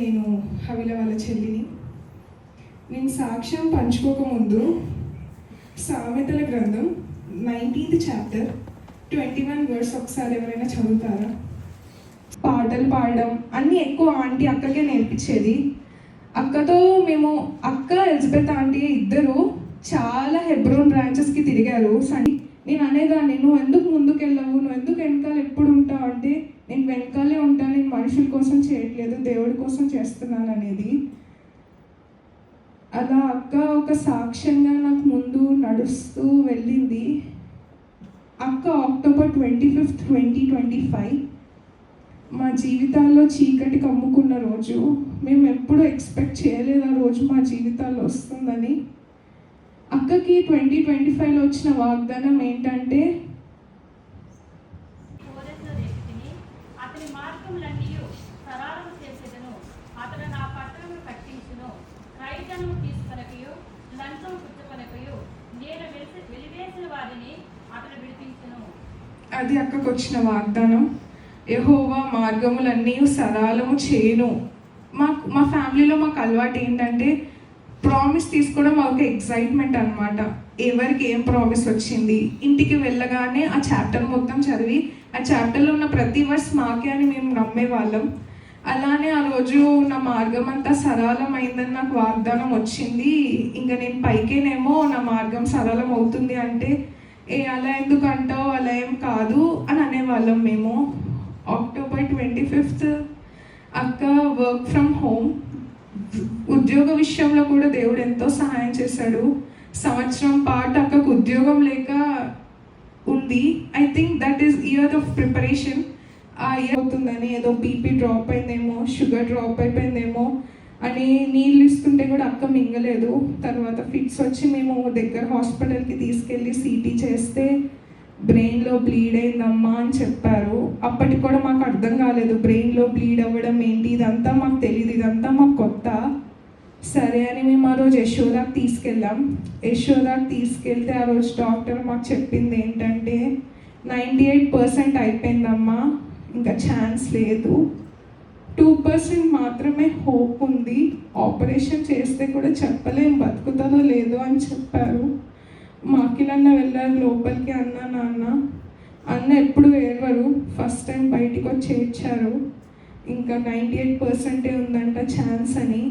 నేను హవిల వాళ్ళ చెల్లిని. నేను సాక్ష్యం పంచుకోకముందు సామెతల గ్రంథం 19th చాప్టర్ 21 వర్స్ ఒకసారి ఎవరైనా చదువుతారా? పాటలు పాడడం అన్నీ ఎక్కువ ఆంటీ అక్కకే నేర్పించేది. అక్కతో మేము అక్క ఎలిజబెత్ ఆంటీ ఇద్దరు చాలా హెబ్రోన్ బ్రాంచెస్కి తిరిగారు. నేను అనేదాన్ని, నువ్వు ఎందుకు ముందుకెళ్ళవు, నువ్వు ఎందుకు వెనకాల ఎప్పుడు ఉంటావు అంటే, నేను వెనకాలే ఉంటాను, నేను మనుషుల కోసం చేయట్లేదు, దేవుడి కోసం చేస్తున్నాను అనేది. అలా అక్క ఒక సాక్ష్యంగా నాకు ముందు నడుస్తూ వెళ్ళింది. అక్క అక్టోబర్ 25th 2025 మా జీవితాల్లో చీకటి కమ్ముకున్న రోజు. మేము ఎప్పుడూ ఎక్స్పెక్ట్ చేయలేదు ఆ రోజు మా జీవితాల్లో వస్తుందని. అక్కకి 2025లో వచ్చిన వాగ్దానం ఏంటంటే, అది అక్కకు వచ్చిన వాగ్దానం. యెహోవా మార్గములన్నీ సరళము చేయును. మా ఫ్యామిలీలో మాకు అలవాటు ఏంటంటే, ప్రామిస్ తీసుకోవడం ఒక ఎక్సైట్మెంట్ అనమాట. ఎవరికి ఏం ప్రామిస్ వచ్చింది, ఇంటికి వెళ్ళగానే ఆ చాప్టర్ మొత్తం చదివి ఆ చాప్టర్లో ఉన్న ప్రతి వర్స్ మాకే అని మేము నమ్మేవాళ్ళం. అలానే ఆ రోజు నా మార్గం అంతా సరళమైందని నాకు వాగ్దానం వచ్చింది. ఇంకా నేను పైకేనేమో నా మార్గం సరళం అవుతుంది అంటే, అలా ఎందుకు అంటావు, అలా ఏం కాదు అని అనేవాళ్ళం మేము. అక్టోబర్ 25th అక్క వర్క్ ఫ్రమ్ హోమ్, ఉద్యోగ విషయంలో కూడా దేవుడు ఎంతో సహాయం చేశాడు. సంవత్సరం పాటు అక్కకు ఉద్యోగం లేక ఉంది. I think that is year of preparation. ఆ ఇయర్ అవుతుందని, ఏదో బీపీ డ్రాప్ అయిందేమో, షుగర్ డ్రాప్ అయిపోయిందేమో అని నీళ్ళు ఇస్తుంటే కూడా అక్క మింగలేదు. తర్వాత ఫిట్స్ వచ్చి మేము దగ్గర హాస్పిటల్కి తీసుకెళ్ళి సిటీ చేస్తే బ్రెయిన్లో బ్లీడ్ అయిందమ్మా అని చెప్పారు. అప్పటికి కూడా మాకు అర్థం కాలేదు బ్రెయిన్లో బ్లీడ్ అవ్వడం ఏంటి, ఇదంతా మాకు తెలియదు, ఇదంతా మాకు కొత్త. సరే అని మేము ఆ రోజు యశోదాకి తీసుకెళ్ళాం. యశోదాకి తీసుకెళ్తే ఆ రోజు డాక్టర్ మాకు చెప్పింది ఏంటంటే, 98% అయిపోయిందమ్మా, ఇంకా ఛాన్స్ లేదు, 2% మాత్రమే హోప్ ఉంది, ఆపరేషన్ చేస్తే కూడా చెప్పలేం బతుకుతుందో లేదో అని చెప్పారు. మా అఖిలన్న వెళ్ళారు లోపలికి. అన్న ఎప్పుడు ఏడవరు, ఫస్ట్ టైం బయటికి వచ్చి ఏడ్చారు. ఇంకా 98% ఉందంట ఛాన్స్ అని.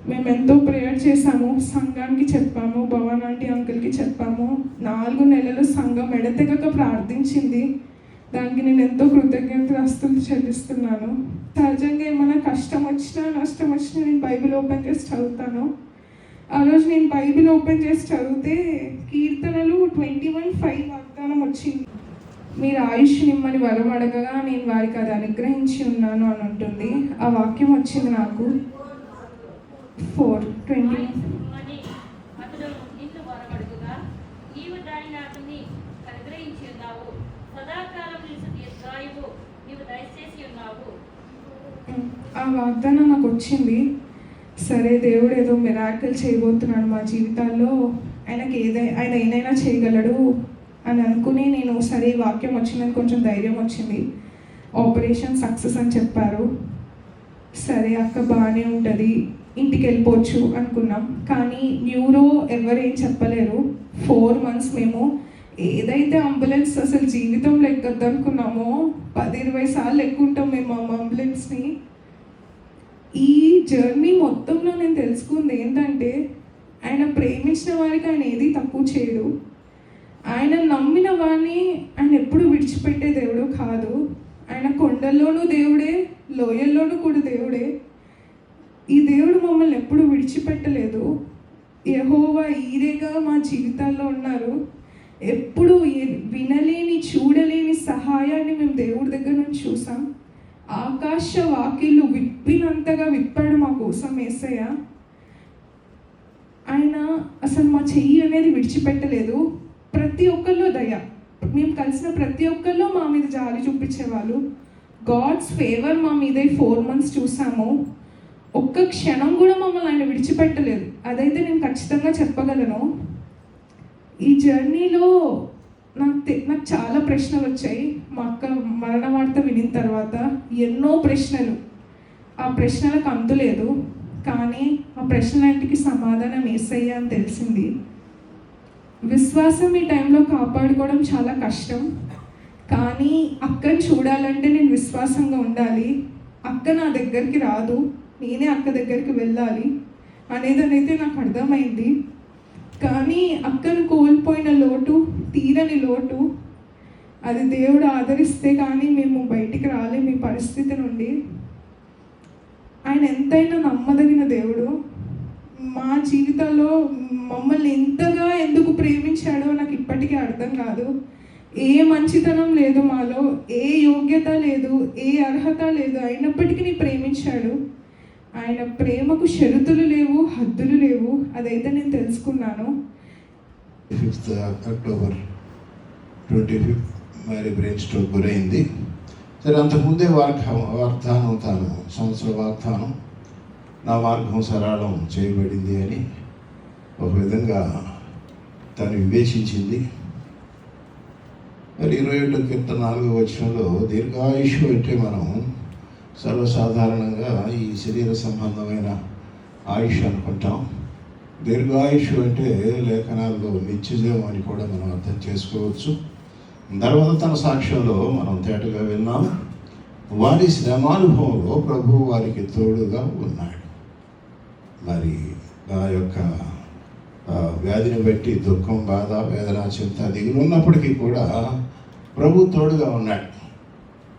మేము ఎంతో ప్రేయర్ చేసాము, సంఘానికి చెప్పాము, భవన్ ఆంటీ అంకుల్కి చెప్పాము. 4 నెలలు సంఘం ఎడతెగక ప్రార్థించింది. దానికి నేను ఎంతో కృతజ్ఞతాస్తులు చెల్లిస్తున్నాను. సహజంగా ఏమైనా కష్టం వచ్చినా నష్టం వచ్చినా నేను బైబిల్ ఓపెన్ చేసి చదువుతాను. ఆ రోజు నేను బైబిల్ ఓపెన్ చేసి చదివితే కీర్తనలు 21:5 వాగ్దానం వచ్చింది. మీరు ఆయుష్ నిమ్మని వరం అడగగా నేను వారికి అది అనుగ్రహించి ఉన్నాను అని ఉంటుంది. ఆ వాక్యం వచ్చింది నాకు 4:20. ఆ వాగ్దానం నాకు వచ్చింది. సరే, దేవుడు ఏదో మిరాకిల్ చేయబోతున్నాడు మా జీవితాల్లో, ఆయన ఏదైనా చేయగలడు అని అనుకుని నేను సరే వాక్యం వచ్చిందని కొంచెం ధైర్యం వచ్చింది. ఆపరేషన్ సక్సెస్ అని చెప్పారు. సరే అక్క బాగానే ఉంటుంది, ఇంటికి వెళ్ళిపోవచ్చు అనుకున్నాం. కానీ న్యూరో ఎవరేం చెప్పలేరు. 4 months మేము ఏదైతే అంబులెన్స్ అసలు జీవితంలో ఎక్కద్దు అనుకున్నామో 10-20 సార్లు ఎక్కుంటాం మేము ఆ అంబులెన్స్ని. ఈ జర్నీ మొత్తంలో నేను తెలుసుకుంది ఏంటంటే, ఆయన ప్రేమించిన వారికి ఆయన ఏది తక్కువ చేయడు. ఆయన నమ్మిన వారిని ఆయన ఎప్పుడు విడిచిపెట్టే దేవుడు కాదు. ఆయన కొండల్లోనూ దేవుడే, లోయల్లోనూ కూడా దేవుడే. ఈ దేవుడు మమ్మల్ని ఎప్పుడు విడిచిపెట్టలేదు. యెహోవా ఈరేగా మా జీవితాల్లో ఉన్నారు. ఎప్పుడు వినలేని చూడలేని సహాయాన్ని మేము దేవుడి దగ్గర నుంచి చూసాం. ఆకాశ వాకిళ్ళు విప్పినంతగా విప్పాడు మా కోసం యేసయ్య. ఆయన అసలు మా చెయ్యి అనేది విడిచిపెట్టలేదు. ప్రతి ఒక్కరిలో దయ, మేము కలిసిన ప్రతి ఒక్కరిలో మా మీద జాలి చూపించేవాళ్ళు. గాడ్స్ ఫేవర్ మా మీద 4 months చూసాము. ఒక్క క్షణం కూడా మమ్మల్ని ఆయన విడిచిపెట్టలేదు. అదైతే నేను ఖచ్చితంగా చెప్పగలను. ఈ జర్నీలో నాకు చాలా ప్రశ్నలు వచ్చాయి. మా అక్క మరణ వార్త వినిన తర్వాత ఎన్నో ప్రశ్నలు. ఆ ప్రశ్నలకు అంతులేదు. కానీ ఆ ప్రశ్నలన్నిటికీ సమాధానం యేసయ్య అని తెలిసింది. విశ్వాసం ఈ టైంలో కాపాడుకోవడం చాలా కష్టం. కానీ అక్కని చూడాలంటే నేను విశ్వాసంగా ఉండాలి. అక్క నా దగ్గరికి రాదు, నేనే అక్క దగ్గరికి వెళ్ళాలి అనేది నాకు అర్థమైంది. కానీ అక్కను కోల్పోయిన లోటు, తీరని లోటు, అది దేవుడు ఆదరిస్తే కానీ మేము బయటికి రాలేము ఈ పరిస్థితి నుండి. ఆయన ఎంతైనా నమ్మదగిన దేవుడు. మా జీవితంలో మమ్మల్ని ఎంతగా ఎందుకు ప్రేమించాడో నాకు ఇప్పటికీ అర్థం కాదు. ఏ మంచితనం లేదు మాలో, ఏ యోగ్యత లేదు, ఏ అర్హత లేదు, అయినప్పటికీ ప్రేమించాడు. ఆయన ప్రేమకు షరతులు లేవు, హద్దులు లేవు. అదైతే నేను తెలుసుకున్నాను. 5th అక్టోబర్ 25 మరి బ్రెయిన్ స్ట్రోక్ గురైంది. సరే, అంతకుముందే వాగ్దానం తాను సంవత్సర వాగ్దానం, నా మార్గం సరళం చేయబడింది అని ఒక విధంగా తను వివేచించింది. మరి 21 కీర్తన 4వ వచనంలో దీర్ఘాయుష్ అంటే మనం సర్వసాధారణంగా ఈ శరీర సంబంధమైన ఆయుష్ అనుకుంటాం. దీర్ఘాయుష్ అంటే లేఖనాల్లో నిత్యజీవం అని కూడా మనం అర్థం చేసుకోవచ్చు. తర్వాత తన సాక్ష్యంలో మనం తేటగా విన్నాం, వారి శ్రమానుభవంలో ప్రభువు వారికి తోడుగా ఉన్నాడు. మరి ఆ యొక్క వ్యాధిని బట్టి దుఃఖం, బాధ, వేదన, చింత, దిగులు ఉన్నప్పటికీ కూడా ప్రభు తోడుగా ఉన్నాడు.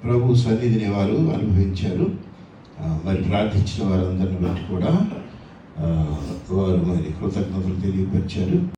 ప్రభు సన్నిధిని వారు అనుభవించారు. మరి ప్రార్థించిన వారందరిని బట్టి కూడా వారు మరి కృతజ్ఞతలు తెలియపరిచారు.